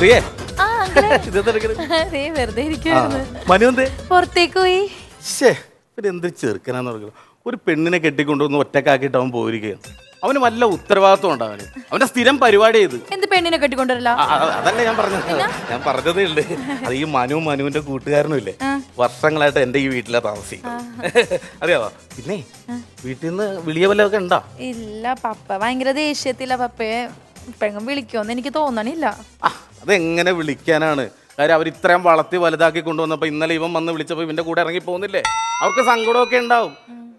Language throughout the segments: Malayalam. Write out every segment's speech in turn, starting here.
പ്രിയേ മനു എന്തേ പുറത്തേക്ക് പോയി. പിന്നെ എന്ത് ചെറുക്കനാന്ന് പറയുന്നത്. ഒരു പെണ്ണിനെ കെട്ടിക്കൊണ്ടുവന്ന് ഒറ്റക്കാക്കിയിട്ട് അവൻ പോയിരിക്കുകയാണ്. അവന് വല്ല ഉത്തരവാദിത്വം ഉണ്ടാവാന്. അവന്റെ സ്ഥിരം പരിപാടി ചെയ്ത് എന്ത് പെണ്ണിനെ കെട്ടിക്കൊണ്ടുവരല്ല. അതല്ല ഞാൻ പറഞ്ഞതേ ഉള്ളു. അത് ഈ മനുവിന്റെ കൂട്ടുകാരനും ഇല്ലേ, വർഷങ്ങളായിട്ട് എന്റെ ഈ വീട്ടിലാ താമസിക്കുന്നത്. അറിയാവോ? പിന്നെ വീട്ടിൽ നിന്ന് വിളിയ വല്ലതൊക്കെ ഉണ്ടോ? ഇല്ല, പപ്പ ഭയങ്കര ദേഷ്യത്തില്ല. പപ്പയെ ഇപ്പഴെങ്കിലും വിളിക്കുമെന്ന് എനിക്ക് തോന്നണില്ല. അതെങ്ങനെ വിളിക്കാനാണ്? കാര്യം അവർ ഇത്രയും വളർത്തി വലുതാക്കി കൊണ്ടുവന്നപ്പോ ഇന്നലെ ഇവൻ വന്ന് വിളിച്ചപ്പോ ഇവന്റെ കൂടെ ഇറങ്ങി പോകുന്നില്ലേ? അവർക്ക് സങ്കടമൊക്കെ ഉണ്ടാവും.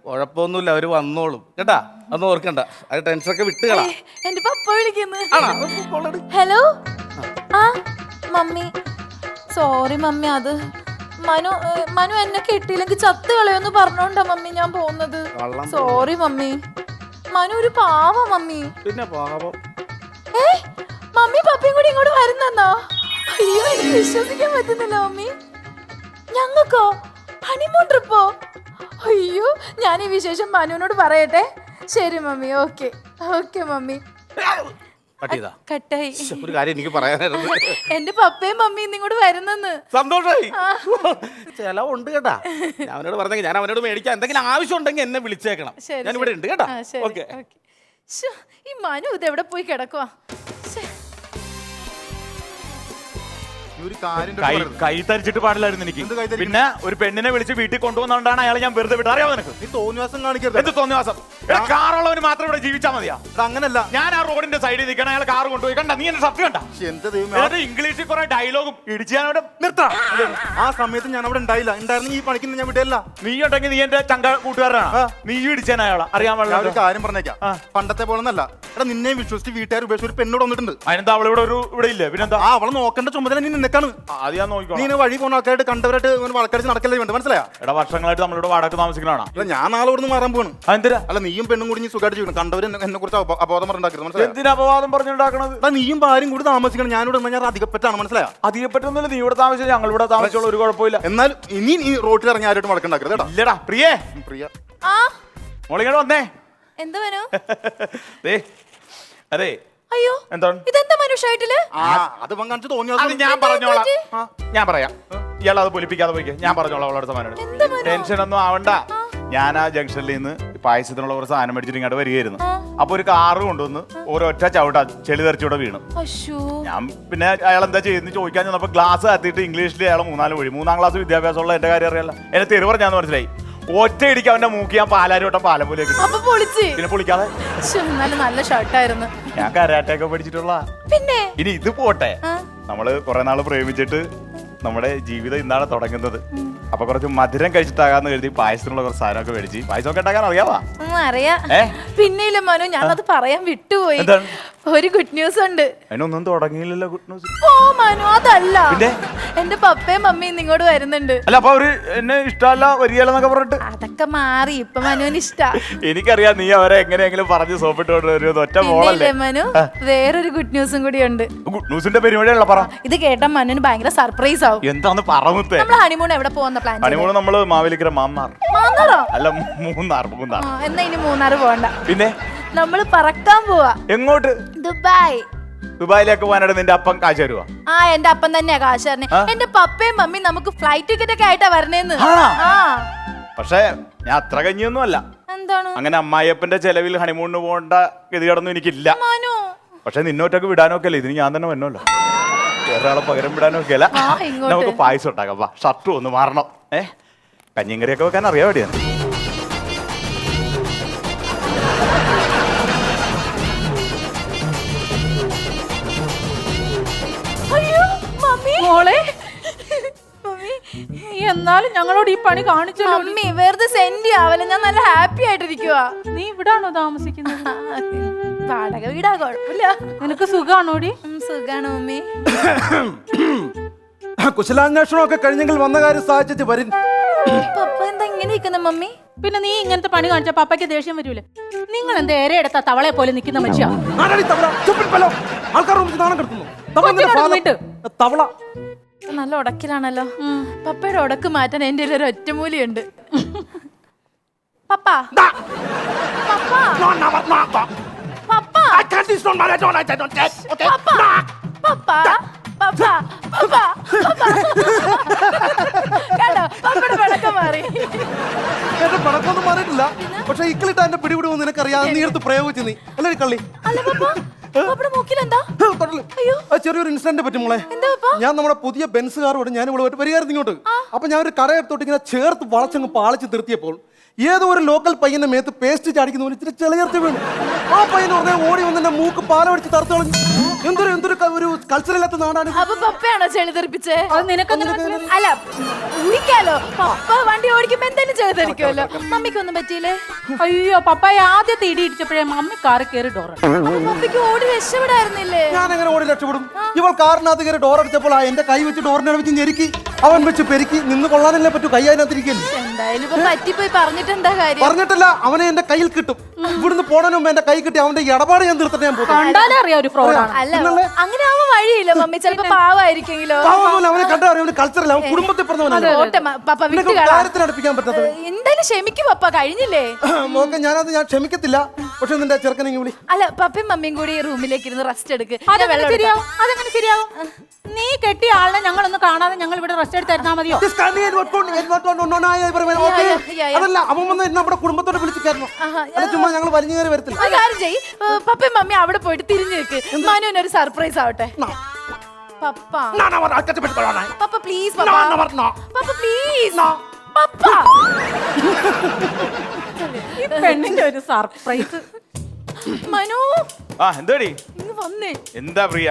കുഴപ്പമൊന്നുമില്ല, അവര് വന്നോളും കേട്ടാ. അതൊന്നും ഓർക്കണ്ട, അത് ടെൻഷനൊക്കെ വിട്ടുകളാ. എന്റെ പപ്പ വിളിക്കുന്നു. ഹലോ. ആ മമ്മി, സോറി മമ്മി. അത് മനു എന്നെ കെട്ടിയില്ലെങ്കിൽ ചത്ത് കളയൊന്ന് പറഞ്ഞോണ്ടാ മമ്മി ഞാൻ പോകുന്നത്. Sorry mummy. മനു ഒരു പാവ മമ്മി. പിന്നെ പാവം. മമ്മി പപ്പയും കൂടി ഇങ്ങോട്ട് വരുന്നോ? അയ്യോ, എനിക്ക് വിശ്വസിക്കാൻ പറ്റുന്നില്ല മമ്മി. ഞങ്ങൾക്കോ ഹണിമൂൺ ട്രിപ്പോ? അയ്യോ, ഞാൻ ഈ വിശേഷം മനുവിനോട് പറയട്ടെ. ശരി മമ്മി. Okay okay mummy. കട്ടായി. ഒരു കാര്യം എനിക്ക് പറയാനായിരുന്നു. എന്റെ പപ്പയും മമ്മിയും ഇങ്ങോട്ട് വരുന്നെന്ന്. സന്തോഷായി. ചെലവുണ്ട് കേട്ടാ. ഞാൻ അവനോട് പറഞ്ഞെങ്കിൽ ഞാൻ അവനോട് മേടിക്കാൻ എന്തെങ്കിലും ആവശ്യം ഉണ്ടെങ്കിൽ എന്നെ വിളിച്ചേക്കണം. ഞാൻ ഇവിടെ ഉണ്ട് കേട്ടാ. ഓക്കെ. ഈ മനു ഇത് എവിടെ പോയി കിടക്കുവാ? കൈ തരിച്ചിട്ട് പാടില്ലായിരുന്നു എനിക്ക്. പിന്നെ ഒരു പെണ്ണിനെ വിളിച്ച് വീട്ടിൽ കൊണ്ടുവന്നോണ്ടാണ് അയാൾ ഞാൻ വെറുതെ വിട്ടു. അറിയാമോ നിനക്ക്? നീ തോന്നിവാസം കാണിക്കരുത്. എന്ത് തോന്നിവാസം? കാറുള്ളവന് മാത്രം ഇവിടെ ജീവിച്ചാൽ മതിയാ? അങ്ങനല്ല, ഞാൻ ആ റോഡിന്റെ സൈഡിൽ നിൽക്കണം, അയാൾ കാർ കൊണ്ടുപോയി. കണ്ട നീ എന്നെ സത്യം കണ്ട? ഇംഗ്ലീഷിൽ കുറെ ഡയലോഗും ഇടിച്ച് ഞാൻ അവിടെ നിർത്താം. ആ സമയത്ത് ഞാൻ അവിടെ ഉണ്ടായിരുന്നു. ഈ പണിക്ക് ഞാൻ വിടല്ല. നീ ഉണ്ടെങ്കിൽ നീ എന്റെ ചങ്ക കൂട്ടുകാരനാണ്. നീ ഇടിച്ചാൻ അയാളെ അറിയാൻ പാടില്ല. ഒരു കാര്യം പറഞ്ഞേക്കാം, പണ്ടത്തെ പോലെ ഒന്നല്ല. എടാ, നിന്നെ വിശ്വസിച്ച് വീട്ടുകാർ ഉപേക്ഷിച്ച് ഒരു പെണ്ണോട് വന്നിട്ടുണ്ട്. അതിനെന്താ അവളിവിടെ ഇവിടെ ഇല്ല? പിന്നെന്താ? അവളെ നോക്കേണ്ട ചുമതല നീ നിനക്കാണ്. അത് ഞാൻ നോക്കിക്കോ. നീ വഴി പോകുന്ന ആൾക്കാരായിട്ട് കണ്ടവരായിട്ട് വളക്കടിച്ച് നടക്കല്ലേ വേണ്ട, മനസ്സിലായോ? എടാ, വർഷങ്ങളായിട്ട് നമ്മളിവിടെ വാടക താമസിക്കണാണ്. അല്ല, ഞാൻ നാളെ ഇവിടെ നിന്ന് മാറാൻ പോവാണ്. എന്തിനാ? അല്ല, നീയും പെണ്ണും കൂടി സുഖമായിട്ട് ചെയ്യണം. കണ്ടവർ എന്നെ കുറിച്ച് അബോധം പറഞ്ഞിട്ടുണ്ടാക്കരുത്, മനസ്സിലായോ? എന്തിനാ അപവാദം പറഞ്ഞുണ്ടാക്കണത്? അല്ല, നീയും ഭാര്യയും കൂടി താമസിക്കണം. ഞാനിവിടെ ഞാൻ അധികപ്പെട്ടാണ്, മനസ്സിലായോ? അധികപ്പെട്ടൊന്നുമില്ല. നീ ഇവിടെ താമസിച്ചാൽ ഞങ്ങൾ ഇവിടെ താമസിച്ചോളൂ, ഒരു കുഴപ്പമില്ല. എന്നാൽ ഇനി ഈ റോട്ടിൽ ഇറങ്ങി ആരായിട്ട് വഴക്കുണ്ടാക്കരുത് കേട്ടോ. ഇല്ലടാ. പ്രിയേ, മോളിങ്ങോട്ട് വന്നേ. എന്താ മനു? അതെ. അയ്യോ, എന്താണ് ഇതെന്താ മനുഷ്യായിട്ടില്? ഞാൻ പറഞ്ഞോളാം. ഞാൻ പറയാം. ഇയാൾ അത് പൊലിപ്പിക്കാതെ പോയിക്കേ. ഞാൻ പറഞ്ഞോളാം അവളോട് സമാനം. ടെൻഷൻ ഒന്നും ആവണ്ട. ഞാൻ ആ ജംഗ്ഷനിൽ നിന്ന് പായസത്തിനുള്ള ഒരു സാധനം മേടിച്ചിട്ട് ഇങ്ങോട്ട് വരികയായിരുന്നു. അപ്പൊ ഒരു കാറ് കൊണ്ടുവന്ന് ഒരൊറ്റ ചവിട്ട ചെളി തെറിച്ചൂടെ വീണു. ഞാൻ പിന്നെ അയാൾ എന്താ ചെയ്യുന്ന ചോദിക്കാൻ ചെന്നപ്പോ ഗ്ലാസ് കത്തിയിട്ട് ഇംഗ്ലീഷിൽ അയാൾ 3 ക്ലാസ് വിദ്യാഭ്യാസമുള്ള എന്റെ കാര്യം അറിയാലോ. എന്നെ തെരുവ് പറഞ്ഞാന്ന് മനസ്സിലായി. ഒറ്റ ഇടിക്ക് അവന്റെ മൂക്കി ഞാൻ പാലാരിവട്ടം പാലം പോലെ പിന്നെ പൊളിക്കാതെ. നല്ല ഷർട്ടായിരുന്നു. ഞാൻ കരാട്ടയൊക്കെ പഠിച്ചിട്ടുള്ള. പിന്നെ ഇനി ഇത് പോട്ടെ, നമ്മള് കുറെ നാള് പ്രേമിച്ചിട്ട് നമ്മുടെ ജീവിതം ഇന്നാണ് തുടങ്ങുന്നത്. അപ്പൊ കുറച്ച് മധുരം കഴിച്ചിട്ടാകാന്ന് കരുതി പായസത്തിനുള്ള കുറച്ച് സാധനമൊക്കെ മേടിച്ച്. പായസമൊക്കെ ഉണ്ടാക്കാൻ അറിയാവാ? അറിയാം. പിന്നെ ഇല്ല മനു, ഞാനത് പറയാൻ വിട്ടുപോയി. ഒരു ഗുഡ് ന്യൂസ് ഉണ്ട്. അതിനൊന്നും തുടങ്ങിയില്ലല്ലോ ഗുഡ് ന്യൂസ്. ഓ മനു, അതല്ല, എന്റെ പപ്പയും മമ്മിയും ഇങ്ങോട്ട് വരുന്നുണ്ട്. അല്ല, അപ്പൊ അവര് എന്നെ ഇഷ്ടമല്ല വരികയെന്നൊക്കെ പറഞ്ഞിട്ട് അതൊക്കെ മാറി. ഇപ്പൊ മനുവിന് ഇഷ്ടാ. എനിക്കറിയാം, നീ അവരെ എങ്ങനെയെങ്കിലും പറഞ്ഞ് സോപ്പിട്ടോണ്ട് വരുന്നത്. ഒറ്റ മോളല്ലേ മനു. വേറൊരു ഗുഡ് ന്യൂസും കൂടി ഉണ്ട്. ഗുഡ് ന്യൂസിന്റെ പരിപാടിയുള്ള പറ. ഇത് കേട്ടാ മനുവിന് ഭയങ്കര സർപ്രൈസ് ആവും. എന്താന്ന് പറമുത്തേ? നമ്മൾ ഹണിമൂൺ എവിടെ പോകുന്ന പ്ലാൻ? ഹണിമൂൺ നമ്മള് മാവേലിക്കര മാന്നാറോ? അല്ല, മൂന്നാർ. എന്നാ ഇനി മൂന്നാർ പോകണ്ട. പിന്നെ നമ്മള് പറക്കാൻ പോവാ. എങ്ങോട്ട്? ദുബായ്. ദുബായിലേക്ക് പോകാനായിട്ട് നിന്റെ അപ്പം കാശ് തരുവാ? എന്റെ അപ്പം തന്നെയാ കാശ് തരണേ. എന്റെ പപ്പയും മമ്മി നമുക്ക് ഫ്ലൈറ്റ് ടിക്കറ്റ് ഒക്കെ ആയിട്ടാ വരണേന്ന്. പക്ഷെ ഞാൻ അത്ര കഞ്ഞിയൊന്നും അല്ല. എന്താണ്? അങ്ങനെ അമ്മായിയപ്പന്റെ ചെലവിൽ ഹണിമൂണിന് പോകേണ്ട ഗതികേടൊന്നും എനിക്കില്ല. പക്ഷെ നിന്നോട്ടൊക്കെ വിടാനൊക്കെ അല്ലേ, ഇതിന് ഞാൻ തന്നെ വന്നോല്ലോ. വേറൊരാളെ പകരം വിടാനൊക്കെ അല്ല. നമുക്ക് പായസം ഉണ്ടാക്കാം. വാ, ഷർട്ടും ഒന്ന് മാറണം. കഞ്ഞിയും കറിയൊക്കെ വെക്കാൻ അറിയാൻ വേണ്ടിയാണ്. എന്നാലും ഞങ്ങളോട് ഈ പണി കാണിച്ചല്ലോ. മമ്മി വെറുതെ സെന്റ് ആവല. ഞാൻ നല്ല ഹാപ്പി ആയിട്ടിരിക്കുവാ. നീ ഇവിടാണോ താമസിക്കുന്നത്? വാടക വീടാ, കുഴപ്പമില്ല. നിനക്ക് സുഖാണോടി? സുഖാണ് മമ്മി. കുശലാന്വേഷണമൊക്കെ കഴിഞ്ഞെങ്കിൽ വന്ന കാര്യം സാധിച്ചിട്ട് വരും. പപ്പ എന്താ ഇങ്ങനെ നിൽക്കുന്ന മമ്മി? പിന്നെ നീ ഇങ്ങനത്തെ പണി കാണിച്ച പപ്പയ്ക്ക് ദേഷ്യം വരൂലേ? നിങ്ങൾ എന്താ ഏറെ എടുത്ത തവളെ പോലെ നിൽക്കുന്ന മനുഷ്യ? നല്ല ഉടക്കിലാണല്ലോ. പപ്പയുടെ ഉടക്ക് മാറ്റാൻ എന്റെ ഒരു ഒറ്റമൂലിയുണ്ട്. പപ്പ പപ്പ പപ്പ കേട്ടോ പപ്പയുടെ പിണക്കം മാറി. എന്റെ പണക്കൊന്നും മാറിയിട്ടില്ല. പക്ഷെ ഇക്കളിട്ട് എന്റെ പിടിപിടുമെന്ന് നിനക്കറിയാം. നീ എടുത്ത് പ്രയോഗിച്ചു നീ അല്ലേ കള്ളി. അല്ല പപ്പ, പപ്പയുടെ മൂക്കിലെന്താ? അയ്യോ. ചെറിയൊരു ഇൻസിഡന്റ് പറ്റും മോളെ. എന്താ പപ്പ? ഞാൻ നമ്മുടെ പുതിയ ബെൻസ് കാറോട് ഞാൻ ഇവിടെ വരികയായിരുന്നു ഇങ്ങോട്ട്. അപ്പൊ ഞാൻ ഒരു കടയെടുത്തോട്ട് ഇങ്ങനെ ചേർത്ത് വളച്ചങ്ങ് പാളിച്ച് നിർത്തിയപ്പോൾ ഏതോ ഒരു ലോക്കൽ പയ്യന്റെ മേത്ത് പേസ്റ്റ് ചാടിക്കുന്ന പോലെ ഇച്ചിരി ചെളിയർത്തി വീണു. ആ പയ്യൻ ഉടനെ ഓടി വന്ന് എന്റെ മൂക്ക് പാലടിച്ച് തറുത്ത് കളഞ്ഞു. എന്തൊരു ഒരു കൾച്ചറില്ലാത്ത നാടാണ്. അപ്പൊ പപ്പയാണോ ചെളി തെറിപ്പിച്ചേ? അത് നിനക്കെന്തിനാ മനസ്സിലായി? അല്ല ഊരിക്കാലോ, പപ്പ വണ്ടി ഓടിക്കുമ്പോ എന്തായാലും ചെളി തെറിക്കുമല്ലോ. മമ്മിക്കൊന്നും പറ്റിയില്ലേ? അയ്യോ പപ്പായ ആദ്യത്തെ ഇടി ഇടിച്ചപ്പോഴേ മമ്മി കാറ് കയറി ഡോർ പപ്പയ്ക്ക് ഓടി രക്ഷപ്പെടായിരുന്നില്ലേ? ഞാൻ എങ്ങനെ ഓടി രക്ഷപ്പെടും? ഇവൾ കാറിനകത്ത് കയറി ഡോർ അടിച്ചപ്പോൾ എന്റെ കൈ വെച്ച് ഡോറിനെ വെച്ച് ഞെരുക്കി. അവൻ വെച്ച് പെരുക്കി നിന്ന് കൊള്ളാനല്ലേ പറ്റൂ. കൈ അതിനകത്തിരിക്കല്ലേ. എന്തായാലും ഇപ്പൊ പറ്റിപ്പോയി പറഞ്ഞിട്ട് എന്താ കാര്യം? പറഞ്ഞിട്ടല്ല, അവനെ എന്റെ കയ്യിൽ കിട്ടും. ഇവിടുന്ന് പോണതിന് മുമ്പ് എന്റെ കൈ കിട്ടി അവന്റെ ഇടപാട് ഞാൻ തീർത്തിട്ട് ഞാൻ പോകും. കണ്ടാലേ അറിയാം ഒരു ഫ്രോഡാണ്. അല്ല അങ്ങനെ ആവാൻ വഴിയില്ല മമ്മി. ചിലപ്പോ പാവായിരിക്കെങ്കിലോ. പാവമല്ല, അവനെ കണ്ടാ അറിയാം. അവന് കൾച്ചറില്ല. അവൻ കുടുംബത്തിൽ പറഞ്ഞവനാണ്. ഓട്ടെ പപ്പ വിട്ടുകളാ. കാര്യത്തിന് അടുപ്പിക്കാൻ പറ്റാത്തത്. എന്തായാലും ക്ഷമിക്കും പപ്പ, കഴിഞ്ഞില്ലേ? മോക്കെ ഞാൻ ക്ഷമിക്കത്തില്ല. പക്ഷെ നിന്റെ ചെറുക്കനെ വിളി. അല്ല പപ്പയും മമ്മിയും കൂടി റൂമിലേക്ക് ഇരുന്ന് റെസ്റ്റ് എടുക്ക്. അതെങ്ങനെ ശരിയാവും? അതെങ്ങനെ ശരിയാവും? നീ കെട്ടിയ ആളിനെ ഞങ്ങളൊന്ന് കാണാതെ ഞങ്ങൾ ഇവിടെ റെസ്റ്റ് എടുത്തായിരുന്നാ മതിയോ? അതല്ല, അവൻ വന്ന് നമ്മുടെ കുടുംബത്തോട് വിളിച്ചു കയറണം. അത് ചുമ്മാ ഞങ്ങൾ വലിഞ്ഞു കയറി വരത്തില്ല. ഒരു കാര്യം ചെയ്യ്, പപ്പയും മമ്മി അവിടെ പോയിട്ട് തിരിഞ്ഞു നിൽക്ക്. മനുവിന് ഒരു സർപ്രൈസ് ആവട്ടെ. പപ്പ പപ്പ പ്ലീസ് പപ്പ പ്ലീസ് പപ്പ. ഈ പെണ്ണിന്റെ ഒരു സർപ്രൈസ്. മനു ആ എന്താടി ഇങ്ങ് വന്നേ. എന്താ പ്രിയ,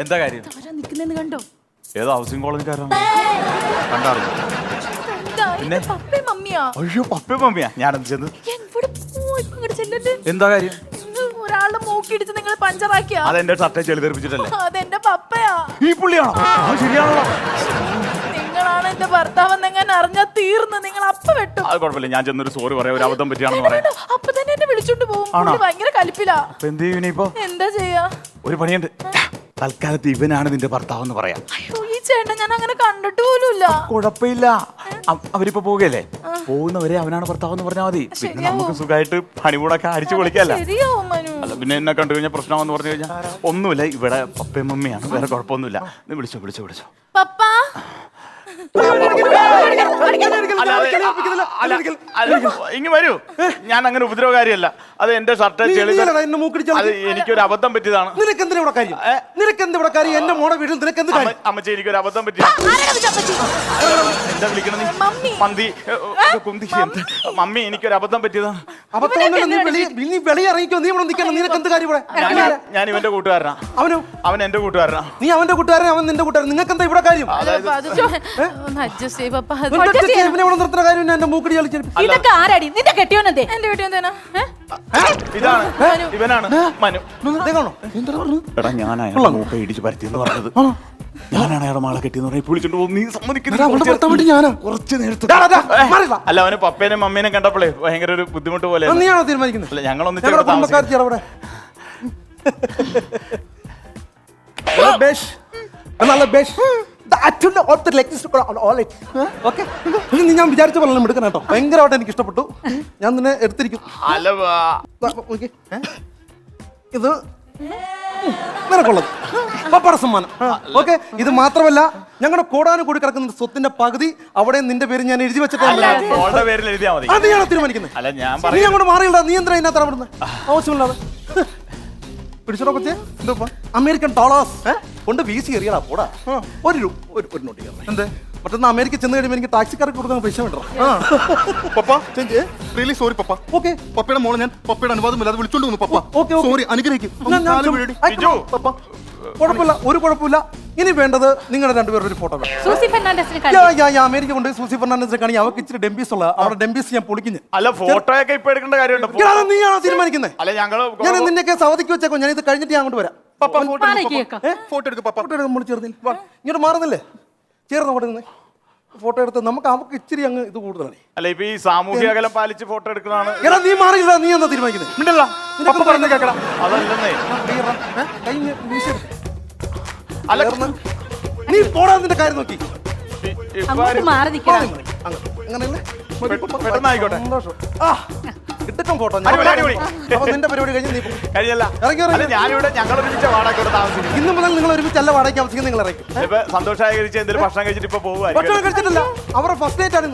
എന്താ കാര്യം? ആരാ നിക്കുന്നെന്ന് കണ്ടോ? ഏതോ ഹൗസിംഗ് കോളേജുകാരാണ് കണ്ടറിഞ്ഞു. എന്താ ഇത് പപ്പയും മമ്മിയാ? അയ്യോ പപ്പയും മമ്മിയാ. ഞാനെന്ത് ചെന്ന് എവിടെ പോയി ഇങ്ങോട്ട് ചെല്ലല്ലേ? എന്താ കാര്യം? ഒരാളുടെ മൂക്കിടിച്ച് നിങ്ങൾ പഞ്ചറാക്കിയാ? അതെന്റെ ഷർട്ടേ ചെളി തെറിപ്പിച്ചിട്ടല്ലേ? അതെന്റെ പപ്പയാ. ഈ പുള്ളിയാണോ? ശരിയാണല്ലോ. നിങ്ങളാണ് എന്റെ ഭർത്താവെന്ന് എങ്ങനെ അറിഞ്ഞാ തീർന്ന്. നിങ്ങൾ അപ്പ വെട്ടും. അത് കുഴപ്പമില്ല, ഞാൻ ചെന്നൊരു സോറി പറയാം. ഒരു അബദ്ധം പറ്റിയാണെന്ന് പറയാം. അപ്പൊ തന്നെ എന്നെ വിളിച്ചോണ്ട് പോകും. പുള്ളി ഭയങ്കര കലിപ്പിലാ. അപ്പൊ എന്ത് ചെയ്യും ഇനിയിപ്പോ? എന്താ ചെയ്യാ? ഒരു പണിയുണ്ട്. തൽക്കാലത്ത് ഇവനാണ് നിന്റെ ഭർത്താവ് എന്ന് പറയാം. അയ്യോ ഈ ചേട്ടൻ ഞാൻ അങ്ങനെ കണ്ടിട്ട് പോലുമില്ല. കുഴപ്പമില്ല, അവരിപ്പോ പോവുകയല്ലേ, പോകുന്നവരെ അവനാണ് ഭർത്താവ് എന്ന് പറഞ്ഞാൽ മതി. പിന്നെ നമുക്ക് സുഖമായിട്ട് ഹണിമൂണൊക്കെ അടിച്ചു പൊളിക്കല്ല. ശരിയാവും മനു. അല്ല പിന്നെ എന്നെ കണ്ടു കഴിഞ്ഞാൽ പ്രശ്നമാണെന്ന് പറഞ്ഞു കഴിഞ്ഞാൽ ഒന്നുമില്ല. ഇവിടെ പപ്പയും മമ്മിയാണ്, വേറെ കുഴപ്പമൊന്നുമില്ല. നീ വിളിച്ചോ. പപ്പ ഇങ്ങ് വരൂ. ഞാൻ അങ്ങനെ ഉപദ്രവകാരിയല്ല. അത് എന്റെ ഷർട്ട് ചെളി. അത് എനിക്കൊരു അബദ്ധം പറ്റിയതാണ്. നിനക്കെന്തിനാ ഇവിടെ കാര്യം? നിനക്കെന്താ കാര്യം? എന്റെ മോടെ വീട്ടിൽ നിനക്കെന്ത് കാര്യം? അമ്മച്ചി എനിക്കൊരു അബദ്ധം പറ്റിയ. എന്താ വിളിക്കണത് നീ? മമ്മി. മന്തി കുന്തി. മമ്മി എനിക്കൊരു അബദ്ധം പറ്റിയതാണ്. നീ വെളിയിറങ്ങിക്കോ. നീ ഇവിടെ നിൽക്കണം. നിനക്കെന്ത് കാര്യം ഇവിടെ? ഞാൻ ഇവന്റെ കൂട്ടുകാരനാ. അവൻ എന്റെ കൂട്ടുകാരനാ. നീ അവന്റെ കൂട്ടുകാരൻ, അവൻ നിന്റെ കൂട്ടുകാരൻ. നിങ്ങൾക്കെന്താ ഇവിടെ കാര്യം? ഒന്ന് അഡ്ജസ്റ്റ് ചെയ്യ് പപ്പ. ഇവനെ ഇവിടെ നിർത്തുന്ന കാര്യം എന്റെ മൂക്കടി കളിച്ചു. ഇതൊക്കെ ആരാടി? നിന്റെ കെട്ടിയോനെന്തേ? എന്റെ വീട്ടിൽ എന്തേനാ? ഇതാണ് ഇവനാണ് മനു. കാണോ? എടാ ഞാൻ അയാളെ മൂക്ക ഇടിച്ച് പരത്തിയെന്ന് പറഞ്ഞത്. ഞാനാണ് അയാളെ മാളെ കെട്ടിയെന്ന് പറഞ്ഞ വിളിച്ചോണ്ട് പോകും. നീ സമ്മതിക്കുന്നില്ല. കുറച്ച് നേരത്തെ അല്ല, അവന് പപ്പേനും മമ്മീനെ കണ്ടപ്പോഴേ ഭയങ്കര ഒരു ബുദ്ധിമുട്ട് പോലെ. നീയാണോ തീരുമാനിക്കുന്നത്? അല്ല ഞങ്ങളൊന്ന് ഞാൻ വിചാരിച്ച പോലെ എടുക്കണം കേട്ടോ. ഭയങ്കരമായിട്ട് എനിക്ക് ഇഷ്ടപ്പെട്ടു. ഞാൻ നിന്നെ എടുത്തിരിക്കും. ഇത് നിനക്കുള്ളത് പപ്പയുടെ സമ്മാനം. ഓക്കെ, ഇത് മാത്രമല്ല ഞങ്ങളുടെ കോടാനുകൂടി കിടക്കുന്ന സ്വത്തിന്റെ പകുതി അവിടെ നിന്റെ പേര് ഞാൻ എഴുതി വെച്ചിട്ടാണ്. അത് ഞാനോ തീരുമാനിക്കുന്നത്. നീ അങ്ങോട്ട് മാറിയില്ല. നീ എന്തിനാ ഇതിനകത്ത് അവിടുന്ന് ആവശ്യമില്ലാതെ പിടിച്ചോടാ പറ്റേ? എന്താ അമേരിക്കൻ ഡോളേഴ്സ് കൊണ്ട് വീശി എറിയടാ പോടാ. ഒരു നോട്ട് എന്ത് മറ്റൊന്ന് അമേരിക്ക ചെന്ന് കഴിയുമ്പോൾ എനിക്ക് ടാക്സിക്കാർക്ക് കൊടുക്കാൻ പൈസ വേണ്ട. സോറി പപ്പ. ഓക്കെ, പപ്പയുടെ മോളെ ഞാൻ പപ്പയുടെ അനുവാദമില്ലാതെ വിളിച്ചോണ്ട് വന്നു. പപ്പ ഓക്കെ സോറി, അനുഗ്രഹിക്കും. പപ്പ കുഴപ്പമില്ല, ഒരു കുഴപ്പമില്ല. ഇനി വേണ്ടത് നിങ്ങളുടെ രണ്ടുപേരുടെ ഒരു ഫോട്ടോ. സൂസി ഫെർണാണ്ടസിനെ ഞാൻ അമേരിക്ക കൊണ്ട് സൂസി ഫെർണാണ്ടസിനെ കാണി. അവർക്ക് ഇച്ചിരി ഡെമ്പീസ് ഉള്ള അവിടെ ഡെമ്പീസ് ഞാൻ പൊളിക്കുന്നു. അല്ല ഫോട്ടോ ഒക്കെ ഇപ്പൊ എടുക്കേണ്ട കാര്യമുണ്ട്. നീയാണോ തീരുമാനിക്കുന്നത്? അല്ല ഞങ്ങള് ഞാൻ നിന്നൊക്കെ അവധിക്ക് വെച്ചേക്കോ. ഞാൻ ഇത് കഴിഞ്ഞിട്ട് ഞാൻ അങ്ങോട്ട് വരാം. ഫോട്ടോ എടുക്കും പപ്പ. ഫോട്ടോ എടുക്കാൻ നമ്മൾ ചേർന്നില്ല. ഇങ്ങോട്ട് മാറുന്നില്ലേ? ചേർന്ന് അവിടെ നിന്ന് ഫോട്ടോ എടുത്ത് നമുക്ക് അവർക്ക് ഇച്ചിരി അങ്ങ് ഇത് കൂടുതലാണ്. അല്ല ഇപ്പൊ ഈ സാമൂഹിക അകലം പാലിച്ച് ഫോട്ടോ എടുക്കുന്നതാണ്. എടാ നീ മാറിയില്ല. നീ എന്താ തീരുമാനിക്കുന്നത്? അതല്ലെന്നേ. അല്ല നീ പോടാ, നിന്റെ കാര്യം നോക്കി. അങ്ങോട്ട് മാറി നിൽക്കണം. അങ്ങനെയല്ലേ? പെട്ടെന്നായിക്കോട്ടെ. കിട്ടും ഫോട്ടോ അടിപൊളി, അടിപൊളി. അപ്പൊ നിന്റെ പരിപാടി കഴിഞ്ഞ് നീ പോ. കഴിയല്ല ഇറങ്ങി, ഇറങ്ങി. അല്ല ഞാനിവിടെ ഞങ്ങൾ ഒരുമിച്ച് വാടക ഇവിടെ താമസിക്കുന്നു. ഇന്ന് മുതൽ നിങ്ങൾ ഒരുമിച്ചല്ല വാടകയ്ക്ക് താമസിക്കുന്നത്, നിങ്ങൾ ഇറങ്ങി. ഇപ്പൊ സന്തോഷമായി കഴിച്ച് എന്തെങ്കിലും ഭക്ഷണം കഴിച്ചിട്ട് ഇപ്പൊ പോകുമായിരിക്കും. ഭക്ഷണം കഴിച്ചിട്ടില്ല, അവരുടെ ഫസ്റ്റ് നൈറ്റ് ആണ്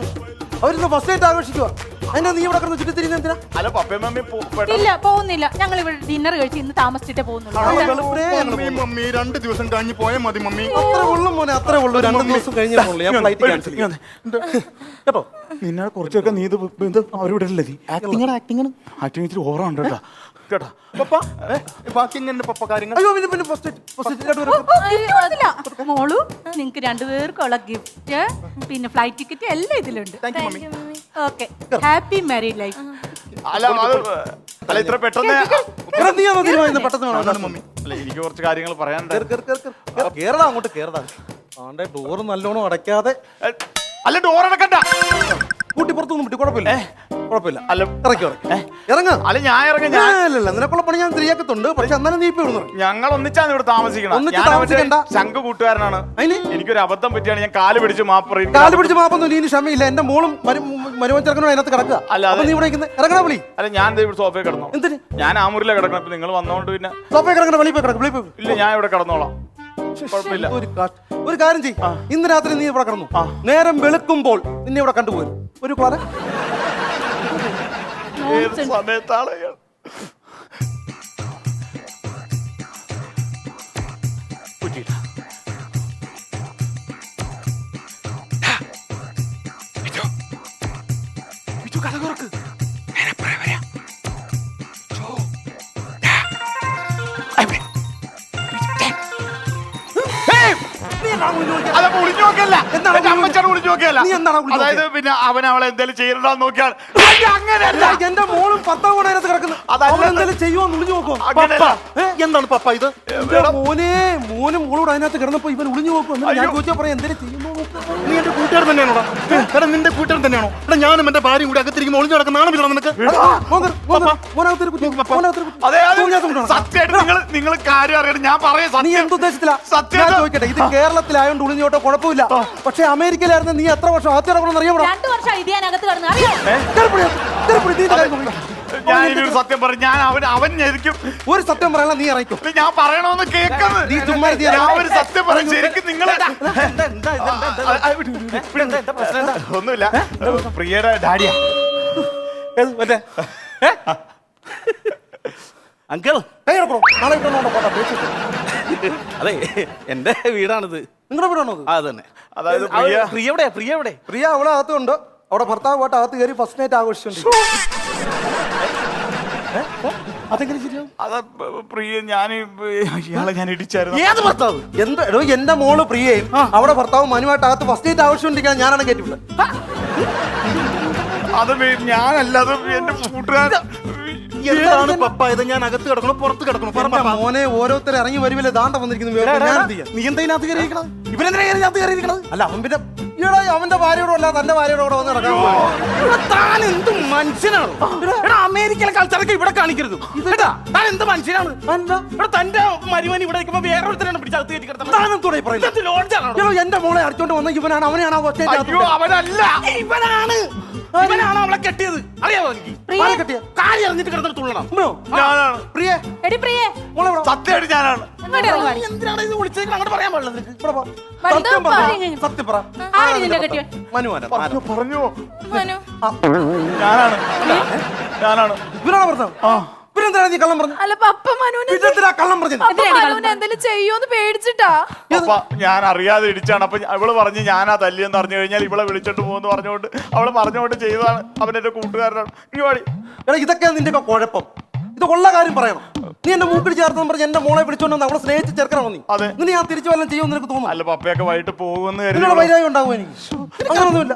അവരിന്ന് ഫസ്റ്റ് നൈറ്റ് ആഘോഷിക്കുക. അതിനാ നീ ഇവിടെ കിടന്ന് ചുറ്റി തിരിഞ്ഞ എന്തിനാ? അല്ല പപ്പയും മമ്മി ഇല്ല പോകുന്നില്ല, ഞങ്ങൾ ഇവിടെ ഡിന്നർ കഴിച്ച് ഇന്ന് താമസിച്ചിട്ടേ പോകുന്നുള്ളൂ. മമ്മി മമ്മി 2 ദിവസം കഴിഞ്ഞ് പോയാൽ മതി മമ്മി. അത്ര ഉള്ളു മോനെ, അത്രേ ഉള്ളൂ. 2 ദിവസം കഴിഞ്ഞേ പോകുള്ളൂ. ഞാൻ ഫ്ലൈറ്റ് ക്യാൻസൽ ചെയ്യാം കേട്ടോ. നിന്നെ കുറച്ചൊക്കെ നീ ഇത് അവരിവിടെ ഇല്ലേ ആക്ടിങ് ഇച്ചിരി ഓർമ്മ കേട്ടോ കേട്ടോ. പപ്പ ബാക്കി എങ്ങനെ പപ്പ കാര്യങ്ങൾ? അയ്യോ പിന്നെ ഫസ്റ്റ് ഇല്ല, മോളു നിങ്ങക്ക് രണ്ടുപേർക്കുള്ള ഗിഫ്റ്റ് പിന്നെ ഫ്ലൈറ്റ് ടിക്കറ്റ് എല്ലാം ഇതിലുണ്ട്. Okay, happy married life. അല്ല അത് അല്ല ഇത്ര പെട്ടെന്ന് നീ ആണോ തീരുമാനിക്കുന്നത്? പെട്ടെന്ന് വേണം മമ്മി. അല്ല എനിക്ക് കുറച്ച് കാര്യങ്ങൾ പറയാനുണ്ട്. കേരള അങ്ങോട്ട് കേരള ആണ്ടെ ഡോറ് നല്ലോണം അടയ്ക്കാതെ അല്ല ഡോർ അടക്കണ്ട, കൂട്ടി പുറത്തൊന്നും വിട്ടു. കുഴപ്പമില്ല, കുഴപ്പമില്ല. അല്ല ഇറക്കി ഇറങ്ങാ. അല്ല ഞാൻ ഇറങ്ങി ഞാൻ അല്ലല്ല, നിനക്കുള്ള പണി ഞാൻ തിരിയാക്കത്തുണ്ട്. പക്ഷെ എന്നാലും നീ ഇപ്പൊ ഇവിടുന്ന് ഞങ്ങൾ ഒന്നിച്ചാണ് ഇവിടെ താമസിക്കണം. ഒന്നിച്ച് ഞാൻ മറ്റേ താമസിക്കണ്ട. ശംഖ് കൂട്ടുകാരനാണ്. അതിന് എനിക്കൊരു അബദ്ധം പറ്റിയാണ്, ഞാൻ കാല് പിടിച്ച് മാപ്പ് കാല് പിടിച്ച് മാപ്പൊന്നും നീ ക്ഷമയില്ല. എന്റെ മോളും മരുവൻ ചെറുക്കനും അതിനകത്ത് കിടക്കുക. അല്ല, അപ്പൊ നീ ഇവിടെ ഇറങ്ങണ വിളി. അല്ല ഞാൻ ദേ ഇവിടെ സോഫയിൽ കിടന്നു. എന്തിന് ഞാൻ ആ മുറിയിലാണ് കിടക്കണം. ഇപ്പൊ നിങ്ങൾ വന്നോണ്ട് പിന്നെ സോഫയിൽ കിടക്കണ വെളിയിൽ പോയി കിടക്കും. വെളിയിൽ പോയി. ഇല്ല ഞാൻ ഇവിടെ കിടന്നോളാം, കുഴപ്പമില്ല. ഒരു കാര്യം ചെയ്യ്. ഇന്ന് രാത്രി നീ ഇവിടെ കിടന്നു. നേരം വെളുക്കുമ്പോൾ നിന്നെ ഇവിടെ കണ്ടുപോരും. ഒരു ക്വാറ ഏത് സമയത്താണ് അയാൾ? അതപ്പോ ഒളിഞ്ഞു നോക്കല്ല, എന്താണ് എന്റെ അമ്മച്ചാണ് ഒളിഞ്ഞു നോക്കിയല്ല. നീ എന്താണ് ഒളിഞ്ഞു അതായത് പിന്നെ അവൻ അവളെ എന്തെങ്കിലും ചെയ്യണ്ടെന്ന് നോക്കിയാണ്. അങ്ങനെയല്ല, എന്റെ മോളും 10 അതിനകത്ത് കിടക്കുന്നു. അവരെന്തെങ്കിലും ചെയ്യുമോ ഒളിഞ്ഞു നോക്കുമോ? അങ്ങനെയല്ല. എന്താണ് പപ്പ ഇത്? മോനും മോളോട് അതിനകത്ത് കിടന്നപ്പോ ഇവൻ ഒളിഞ്ഞു നോക്കും. ഞാൻ ചോദിച്ചാൽ പറയാം എന്തെങ്കിലും ചെയ്യുമോ? നീ എന്റെ കൂട്ടുകാരൻ തന്നെയാണോടാ? എടാ നിന്റെ കൂട്ടുകാരൻ തന്നെയാണോ? എടാ ഞാനും എന്റെ ഭാര്യയും കൂടി അകത്തിരിക്കുമ്പോൾ ഒളിഞ്ഞു നടക്കുന്ന നാണമില്ല നിനക്ക്? അതെ സത്യമായിട്ട് നിങ്ങൾ കാര്യം അറിയണം. ഞാൻ പറയാം നീ എന്തുദ്ദേശത്തിലാ? സത്യം ഞാൻ ചോദിക്കട്ടെ, ഇത് കേരളത്തിലായോണ്ട് ഒളിഞ്ഞോട്ടോ കുഴപ്പമില്ല. പക്ഷെ അമേരിക്കയിലായിരുന്നു നീ എത്ര വർഷം ആദ്യം അറിയാമോ? 2 വർഷം ഇതിനകത്ത് കിടന്നു അറിയോ? ഞാൻ ഇനി ഒരു സത്യം പറയും. ഞാൻ അവൻ ശരിക്കും ഒരു സത്യം പറയാനുള്ള നീ ഇറങ്ങിക്കോ. ഞാൻ പറയണമെന്ന് കേൾക്കുന്നത്. നീ ചുമ്മാ ഞാൻ ഒരു സത്യം പറയും. ശരിക്കും നിങ്ങൾ ഒന്നുമില്ല, പ്രിയയുടെ ഡാഡിയാ. മറ്റേ അങ്കിൾ നാളെ ഇട്ടോണ്ടോ പോട്ടെ, പേടിച്ചിട്ട്. അതെ എന്റെ വീടാണിത്. നിങ്ങളുടെ വീടാണോ അത്? ആ തന്നെ. അതായത് പ്രിയ എവിടെ? പ്രിയ എവിടെ? പ്രിയ അവളെ അകത്തുണ്ട്. അവിടെ ഭർത്താവ് പോയിട്ട് അകത്ത് കയറി ഫസ്റ്റ് നൈറ്റ് ആഘോഷിച്ചോണ്ട്. അതെങ്ങനെ ശരിയാവും? അതാ പ്രിയ ഞാൻ ഇയാളെ ഞാൻ ഇടിച്ചായിരുന്നു. ഏത് ഭർത്താവ്? എന്തോ എന്റെ മോള് പ്രിയയും അവിടെ ഭർത്താവ് മനുവായിട്ട് അകത്ത് ഫസ്റ്റ് നൈറ്റ് ആഘോഷിച്ചോണ്ടിരിക്കാൻ ഞാനാണ് കേട്ടിട്ടുള്ളത്. അത് ഞാനല്ല, അത് എന്റെ കൂട്ടുകാരൻ. എന്താണ് പപ്പ ഇത്? ഞാൻ അകത്ത് കിടക്കണോ പുറത്ത് കിടക്കണോ? എന്റെ മോനെ ഓരോരുത്തർ ഇറങ്ങി വരുമല്ലേ ദാണ്ട വന്നിരിക്കുന്നു. ഞാൻ എന്ത് ചെയ്യാം? നീ എന്താ ഇതിനകത്ത് കയറിയിരിക്കണത്? ഇവരെന്തിനാ ഇതിനകത്ത് കയറിയിരിക്കണത്? അല്ല അവൻ പിന്നെ ഈടാ അവന്റെ ഭാര്യയോടും അല്ല തന്റെ ഭാര്യയോടെ വന്ന് നടക്കാൻ താൻ എന്ത് മനുഷ്യനാണ്? എടാ അമേരിക്കയിലെ കൾച്ചറൊക്കെ ഇവിടെ കാണിക്കരുത്. ഇതാ താൻ എന്ത് മനുഷ്യനാണ്? ഇവിടെ തന്റെ മരുവൻ ഇവിടെ നിൽക്കുമ്പോ വേറൊരുത്തരാണ് പിടിച്ചകത്ത് കയറ്റി കിടത്തുന്നത്. എന്റെ മോളെ അടിച്ചോണ്ട് വന്ന ഇവനാണ് അവനെയാണ് അയ്യോ അവനല്ല, ഇവനാണ് അവളെ കെട്ടിയത്. അറിയാമോ എനിക്ക്? കാര്യം അറിഞ്ഞിട്ട് കിടന്നിട്ട് തുള്ളണം. ഞാനാണ്. പ്രിയ എടി പ്രിയേ, സത്യമായിട്ട് ഞാനാണ്. ഇങ്ങോട്ട് ഇറങ്ങ് വാടി. എന്തിനാണ് ഇത് വിളിച്ചേക്കുന്നത്? അങ്ങോട്ട് പറയാൻ പാടില്ല നിനക്ക്. സത്യം പറ, സത്യം പറ. ആരാ നിന്നെ കെട്ടിയവൻ? മനുവാന പറഞ്ഞു മനു ഞാനാണ്. ഞാനാണ്. ഇവനാണ് ഭർത്താവ്. ഇവരെന്തിനാണ് നീ കള്ളം പറഞ്ഞു? അല്ല പപ്പ മനുവിനെ ഇവരെന്തിനാ കള്ളം പറഞ്ഞത്? മനുവിനെ എന്തെങ്കിലും ചെയ്യോന്ന് പേടിച്ചിട്ടാ. അപ്പ ഞാൻ അറിയാതെ ഇടിച്ചാണ്. അപ്പൊ അവള് പറഞ്ഞ് ഞാനാ തല്ലിയെന്ന് പറഞ്ഞു കഴിഞ്ഞാൽ ഇവളെ വിളിച്ചോണ്ട് പോകുന്നു പറഞ്ഞുകൊണ്ട് അവള് പറഞ്ഞുകൊണ്ട് ചെയ്തതാണ്. അവൻ എന്റെ കൂട്ടുകാരനാണ്. ഇനി വാടി. എടാ ഇതൊക്കെയാണ് നിന്റെ കുഴപ്പം. ഇത് ഉള്ള കാര്യം പറയണം. നീ എന്റെ മൂക്കിൽ ചേർത്തെന്ന് പറഞ്ഞ് എന്റെ മോളെ വിളിച്ചോണ്ട് വന്ന് അവളെ സ്നേഹിച്ച് ചേർക്കണം നീ. അതെ. നിന്നെ ഞാൻ തിരിച്ചു വല്ലതും ചെയ്യുമെന്ന് നിനക്ക് തോന്നുന്നു? അല്ല പപ്പയൊക്കെ വൈകിട്ട് പോകുമെന്ന് ഇതിനുള്ള വൈരാഗ്യം ഉണ്ടാവും എനിക്ക്. അങ്ങനൊന്നുമില്ല.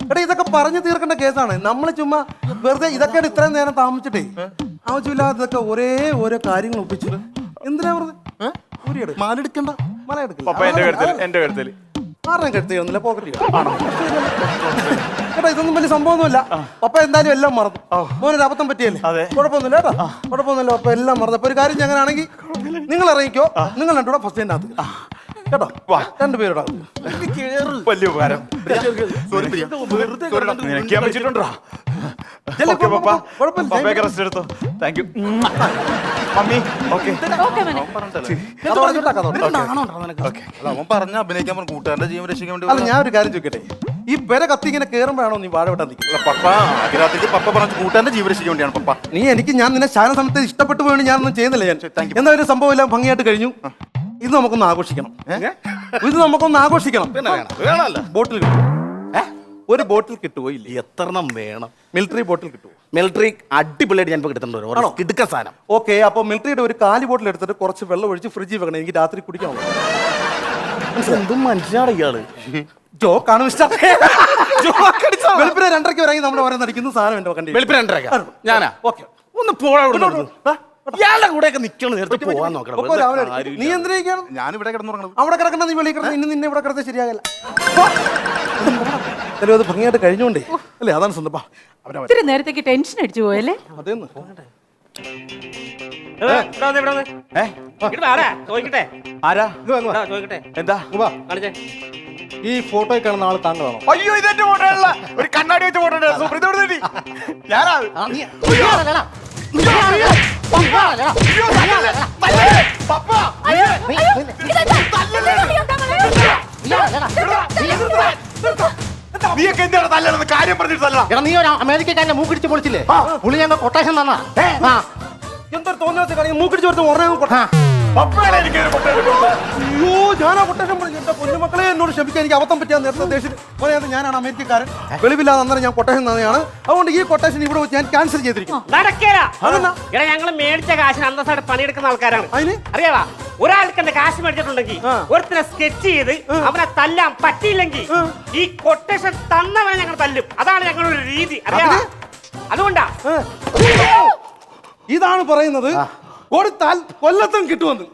എടാ ഇതൊക്കെ പറഞ്ഞു തീർക്കേണ്ട കേസാണ്. നമ്മൾ ചുമ്മാ വെറുതെ ഇതൊക്കെയാണ് ഇത്രയും നേരം താമസിച്ചിട്ടേ ആവശ്യമില്ലാതെ ഇതൊക്കെ ഓരോ കാര്യങ്ങൾ ഒപ്പിച്ചു. എന്തിനാ വെറുതെ മാലെടുക്കണ്ട. മല എടുക്കില്ല. പപ്പ എന്റെ കഴുത്തിൽ ആരുടെയും കെടുത്തിയൊന്നുമില്ല. പോക്കറ്റ് കേട്ടോ ഇതൊന്നും വലിയ സംഭവമൊന്നുമില്ല. പപ്പ എന്തായാലും എല്ലാം മറന്നു. മോനൊരു അബദ്ധം പറ്റിയല്ലേ? കുഴപ്പമൊന്നുമില്ല കേട്ടോ, കുഴപ്പമൊന്നുമില്ല. പപ്പ എല്ലാം മറന്നു. അപ്പൊ ഒരു കാര്യം അങ്ങനെയാണെങ്കിൽ നിങ്ങൾ ഇറങ്ങിക്കോ. നിങ്ങൾ രണ്ടുകൂടെ ഫസ്റ്റ് അതിനകത്ത് കേട്ടോ. രണ്ടുപേരോടാ വലിയ ഉപകാരം. സോറി പ്രിയ. നിനക്കാൻ വെച്ചിട്ടുണ്ടോ? ഓക്കെ പപ്പ കുഴപ്പമില്ല. പപ്പയൊക്കെ റെസ്റ്റ് എടുത്തോ. Thank you mummy. Okay okay മോനെ അത് പറഞ്ഞിട്ടാക്കാം, അത് ഓക്കെ. അല്ല അവൻ പറഞ്ഞ അഭിനയിക്കാൻ പറഞ്ഞു കൂട്ടുകാരന്റെ ജീവൻ രക്ഷിക്കാൻ വേണ്ടി അല്ല ഞാൻ ഒരു കാര്യം ചോദിക്കട്ടെ, ഈ പെര കത്തി ഇങ്ങനെ കേറുമ്പോഴാണോ നീ വാഴ വിട്ടാൻ നിൽക്കുന്നത്? അല്ല, പപ്പ അതിനകത്തേക്ക് പപ്പ പറഞ്ഞു കൂട്ടുകാരന്റെ ജീവൻ രക്ഷിക്കാൻ വേണ്ടിയാണ് പപ്പ. ഞാൻ നിന്നെ ശാന സമയത്ത് ഇഷ്ടപ്പെട്ടു പോയി ഞാനൊന്നും ചെയ്യുന്നില്ല. ഞാൻ എന്തായാലും സംഭവം എല്ലാം ഭംഗിയായിട്ട് കഴിഞ്ഞു. ഇത് നമുക്കൊന്ന് ആഘോഷിക്കണം. ഇത് നമുക്കൊന്ന് ആഘോഷിക്കണം. പിന്നെ വേണമല്ലോ. ബോട്ടിൽ കിട്ടും. ഒരു ബോട്ടിൽ കിട്ടുമോ? ഇല്ല. എത്രണ്ണം വേണം? മിലിറ്ററി ബോട്ടിൽ കിട്ടുമോ? മിലിറ്ററി അടിപൊളിയായിട്ട് ഞാൻ കിട്ടുന്നുണ്ട്. കിടുക്കൻ സാധനം. ഓക്കെ, അപ്പൊ മിലിറ്ററിയുടെ ഒരു കാലി ബോട്ടിൽ എടുത്തിട്ട് കുറച്ച് വെള്ളം ഒഴിച്ച് ഫ്രിഡ്ജിൽ വെക്കണം, എനിക്ക് രാത്രി കുടിക്കണം. എന്തും മനുഷ്യനാണ് ഇയാള്. ജോക്കാണ് മിസ്റ്റർ. വെളുപ്പിനെ 2:30 ഇറങ്ങി നമ്മുടെ ഓരോ നടിക്കുന്ന സാധനം എന്റെ കണ്ടി. വെളുപ്പിന് 2:30 ഞാനാ. ഓക്കെ, ഒന്ന് പോടാ ഇവിടുന്ന്. ഇയാളുടെ കൂടെ ഒക്കെ നിൽക്കണ നേരത്തെ പോവാൻ നോക്കണം. നീ എന്തിനാണ് ഞാൻ ഇവിടെ കിടന്നുറങ്ങണം. അവിടെ കിടക്കണ്ട, നീ വെളിയിൽ കിടന്ന് ഇന്ന് നിന്നെ ഇവിടെ കിടന്നത് ശരിയാകല്ല. അത് ഭംഗിയായിട്ട് കഴിഞ്ഞോണ്ടേ അല്ലേ, അതാണ് സ്വന്തം. ഇത്തിരി നേരത്തേക്ക് ടെൻഷൻ അടിച്ചു പോയല്ലേ? അതേന്ന് ആരാ? എന്താ? ഈ ഫോട്ടോയിൽ കാണുന്ന ആള് താങ്കളാണോ? അയ്യോ ഇതെന്റെ ഫോട്ടോ അല്ല, ഒരു കണ്ണാടി വെച്ച ഫോട്ടോ. സുപ്രീതോട് തട്ടി ഞാനാ. നീയൊക്കെ എന്താണ് തല്ലെന്ന് കാര്യം പറഞ്ഞിട്ടല്ല. എടാ നീ ഒരു അമേരിക്കക്കാരനെ മൂക്കിടിച്ച് പൊളിച്ചില്ലേ? പുള്ളി ഞങ്ങൾ കൊട്ടേഷൻ തന്നാ. എന്തൊരു തോന്നിയ കാര്യം മൂക്കിടിച്ച് കൊടുത്ത് ഉടനെ പപ്പയാണ് എനിക്ക് ഒരു ഫോട്ടോ എടുക്കുന്നത്. അയ്യോ, ഞാനാ കൊട്ടേഷൻ പറഞ്ഞു. എന്റെ കുഞ്ഞുമക്കളെ എന്നോട് ക്ഷമിക്കാൻ, എനിക്ക് അബദ്ധം പറ്റിയാ നേരത്തെ ദേഷ്യം. ഞാനാണ് അമേരിക്കക്കാരൻ, വെളിവില്ലാതെ അന്നേരം ഞാൻ കൊട്ടേഷൻ തന്നെയാണ്. അതുകൊണ്ട് ഈ കൊട്ടേഷൻ ഇവിടെ വെച്ച് ഞാൻ ക്യാൻസൽ ചെയ്തിരിക്കും. എടാ ഞങ്ങള് മേടിച്ച കാശിന് അന്തസ്സായിട്ട് പണിയെടുക്കുന്ന ആൾക്കാരാണ്. അതിന് അറിയാവാ, ഒരാൾക്ക് എന്റെ കാശ് മേടിച്ചിട്ടുണ്ടെങ്കിൽ ഒരുത്തിനെ സ്കെച്ച് ചെയ്ത് അവനെ തല്ലാൻ പറ്റിയില്ലെങ്കിൽ ഈ കൊട്ടേഷൻ തന്നവനെ ഞങ്ങൾ തല്ലും. അതാണ് ഞങ്ങളുടെ ഒരു രീതി, അറിയാവാ. അതുകൊണ്ടാ ഇതാണ് പറയുന്നത് കൊടുത്താൽ കൊല്ലത്തും കിട്ടുമെന്ന്.